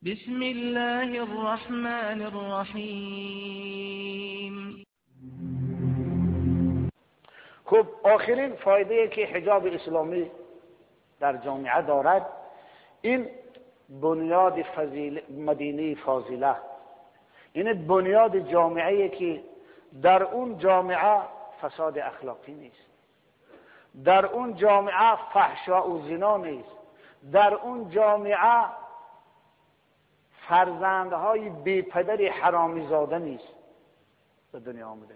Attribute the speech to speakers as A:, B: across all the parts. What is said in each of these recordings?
A: بسم الله الرحمن الرحیم.
B: خب آخرین فایده که حجاب اسلامی در جامعه دارد این بنیاد مدینه فاضله، این بنیاد جامعه که در اون جامعه فساد اخلاقی نیست، در اون جامعه فحشا و زنا نیست، در اون جامعه فرزندهای بی پدر حرامی زاده نیست به دنیا آمده.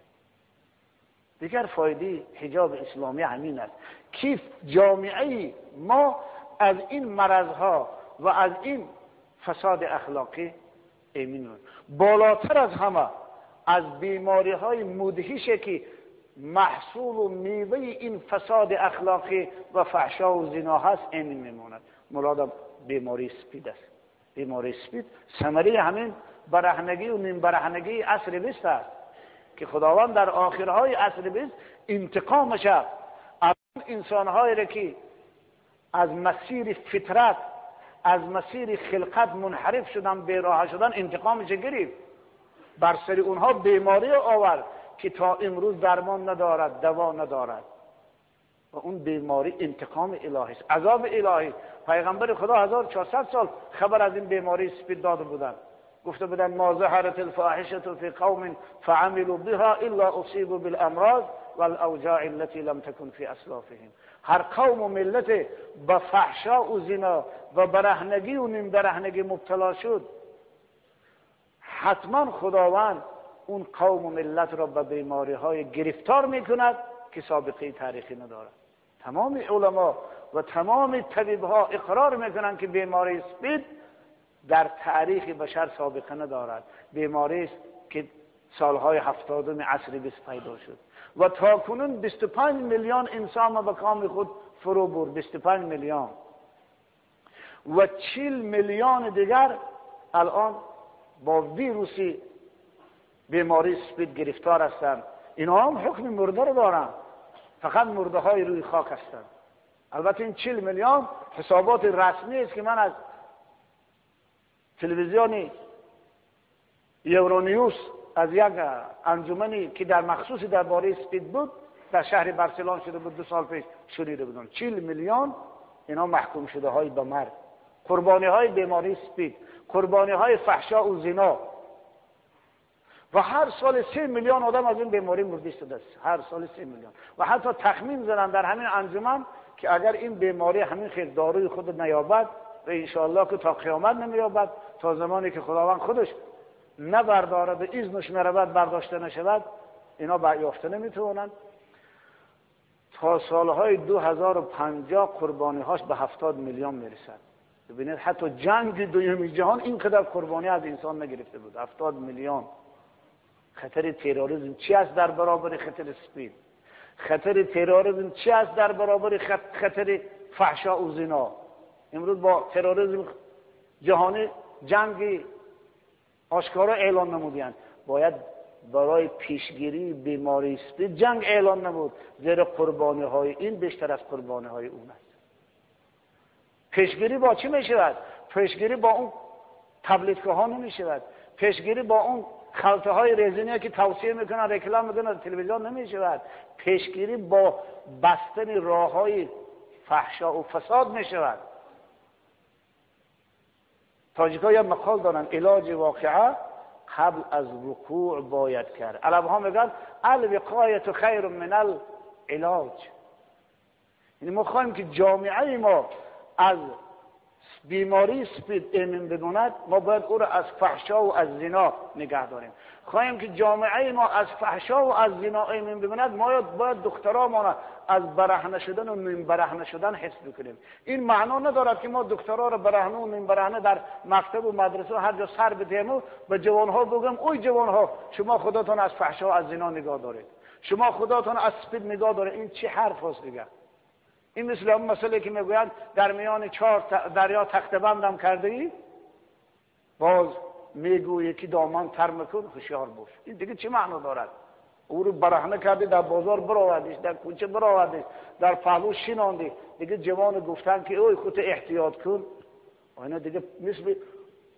B: دیگر فایده حجاب اسلامی همین است که جامعه ما از این مرضها و از این فساد اخلاقی امین. بالاتر از همه از بیماری های مدهشی که محصول و میوه این فساد اخلاقی و فحشا و زنا هست امین میموند. مراد بیماری اسپید است. بیماری اسپید ثمره همین برهنگی و نیم برهنگی عصر 20 است که خداوند در آخرهای عصر 20 انتقامش از انسانهایی را که از مسیر فطرت، از مسیر خلقت منحرف شدن، بیراه شدن، انتقامش گرفت. بر سر اونها بیماری آورد که تا امروز درمان ندارد، دوا ندارد. و اون بیماری انتقام الهی است، عذاب الهی. پیغمبر خدا 1400 سال خبر از این بیماری اسپید داده بودند. گفته بودند ما ظهرت الفاحشه فی قوم فعملوا بها الا اصیبوا بالامراض والاوجاع التي لم تكن في اسلافهم. هر قوم و ملت به فحشا و زنا و برهنگی و نیم برهنگی مبتلا شد، حتما خداوند اون قوم و ملت را به بیماری های گرفتار میکند که سابقه تاریخی ندارد. تمام علما و تمام طبیب ها اقرار میکنند که بیماری اسپید در تاریخ بشر سابقه ندارد. بیماری است که سالهای 70 عصر 20 پیدا شد و تا کنون 25 میلیون انسان به کام خود فرو برد. 25 میلیون و 40 میلیون دیگر الان با ویروسی بیماری اسپید گرفتار هستند. اینا هم حکم مرده رو دارن، فقط مرده های روی خاک هستند. البته این 40 میلیون حسابات رسمی است که من از تلویزیونی یورونیوس از یک انجمنی که در مخصوص درباره اسپید بود در شهر برسلون شده بود 2 سال پیش شنیده بودم. 40 میلیون اینا محکوم شده های به مرگ، قربانی های بیماری اسپید، قربانی های فحشا و زنا. و هر سال 3 میلیون آدم از این بیماری مرده شده است. هر سال 3 میلیون. و حتی تخمین زدن در همین انجمن که اگر این بیماری همین خیر داروی خود نیابد و انشاءالله که تا قیامت نمیابد، تا زمانی که خداوند خودش نبردارد و اذنش نرود برداشته نشود، اینا یافته نمیتونند. تا سالهای 2050 قربانی هاش به 70 میلیون میرسد. ببینید حتی جنگ دوم جهان اینقدر قربانی از انسان نگرفته بود. 70 میلیون. خطر تروریسم چی است در برابر خطر اسپید؟ خطر تروریسم چی است در برابر خطر فحشا و زنا؟ امروز با تروریسم جهانی جنگ آشکارا اعلان نمودند. باید برای پیشگیری بیماری اسپید جنگ اعلان نمود، زیرا قربانی های این بیشتر از قربانی های اون است. پیشگیری با چی می شود؟ پیشگیری با اون تبلیغ ها نمی شود. پیشگیری با اون خلطه های رزینی که توصیه میکنن، رکلام میکنن تلویزیون نمی شود. پیشگیری با بستن راه های فحشا و فساد می شود. تاجیک‌ها یا مقال دارن علاج واقعه قبل از وقوع باید کرد. عرب ها میگن الوقایه خیر من العلاج. یعنی ما خواهیم که جامعه ما از بیماری اسپید امن بماند، ما باید او را از فحشا و از زنا نگه داریم. خواهیم که جامعه ما از فحشا و از زنا امن بماند، ما باید دخترامون از برهنه شدن و نیم برهنه شدن حفظ بکنیم. این معنا ندارد که ما دخترها را برهنه و نیم برهنه در مکتب و مدرسه و هر جا سر بدیم و به جوانها بگم اوی جوانها شما خودتون از فحشا و از زنا نگاه دارید، شما خودتون از اسپید نگاه دارید. این چه حرف است دیگه؟ این مثل اون مسئله که میگویند در میان 4 دریا تخته بندم کرده ای، باز میگویی که دامن تر مکن هوشیار باش. این دیگه چه معنا دارد؟ او رو برهنه کردی، در بازار برآوردیش، در کوچه برآوردیش، در پهلو شیناندی، دیگه جوان گفتن که اوی خودت احتیاط کن. اینا دیگه مثل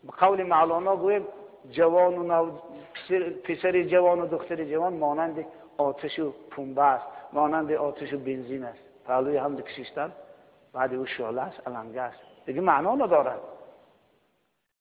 B: به قول مولانا گویم جوان و پسر جوان و دختر جوان مانند آتش و پنبه است، مانند آتش و بنزین است. پهلوی هم بکشیدن بعد او شعله است، علنگه است، دیگه معنا ندارد.